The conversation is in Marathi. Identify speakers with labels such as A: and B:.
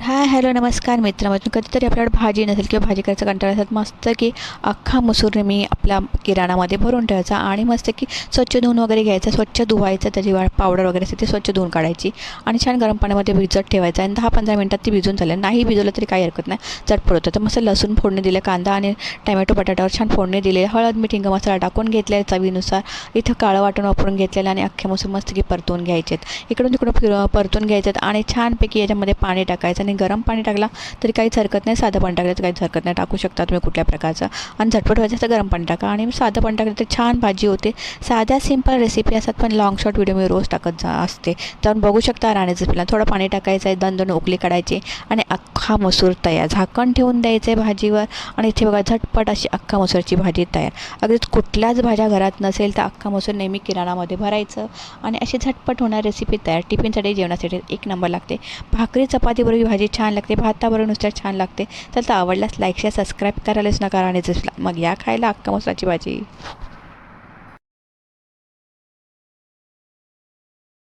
A: हाय हॅलो नमस्कार मित्र कधीतरी आपल्याकडे भाजी नसेल किंवा भाजी करायचा कंटाळा असेल मस्त की अख्खा मसूर मी आपल्या किराणामध्ये भरून ठेवायचा आणि मस्त की स्वच्छ धुवून वगैरे घ्यायचं, स्वच्छ धुवायचं, त्याची पावडर वगैरे असते ती स्वच्छ धुवून काढायची आणि छान गरम पाण्यामध्ये भिजत ठेवायचं आणि 10-15 मिनटात ती भिजून झाली. नाही भिजवलं तरी काही हरकत नाही, चटपट होतं. तर मस्त लसूण फोडणी दिले, कांदा आणि टमॅटो बटाट्यावर छान फोडणी दिले, हळद मीठ हिंग मसाला टाकून घेतले चवीनुसार, इथं काळं वाटून वापरून घेतलेलं आणि अख्खे मसूर मस्त की परतून घ्यायचेत, इकडून तिकडून परतून घ्यायचेत आणि छानपैकी याच्यामध्ये पाणी टाकायचं आणि गरम पाणी टाकला तरी काहीच हरकत नाही, साधं पाणी टाकलं तर काहीच हरकत नाही, टाकू शकता तुम्ही कुठल्या प्रकारचं. आणि झटपट व्हायचं तर गरम पाणी टाका आणि साधं पाणी टाकलं तर छान भाजी होते. साध्या सिंपल रेसिपी असतात पण लॉंग शॉर्ट व्हिडिओ मी रोज टाकत असते, तर बघू शकता. राण्याचं पिला थोडं पाणी टाकायचं आहे, 2 उकळी काढायची आणि अख्खा मसूर तयार. झाकण ठेवून द्यायचं आहे भाजीवर आणि इथे बघा झटपट अशी अख्खा मसूरची भाजी तयार. अगदीच कुठल्याच भाज्या घरात नसेल तर अख्खा मसूर नेहमी किराणामध्ये भरायचं आणि अशी झटपट होणारी रेसिपी तयार. टिफिनसाठी जेवणासाठी एक नंबर लागते. भाकरी चपातीबरोबर ही भाजी छान लागते, भाताबरोबर नुसतं छान लागते. तर आवडल्यास लाईक शेअर सबस्क्राईब करायलाच नका. आणि मग या खायला अख्खा मसूराची भाजी.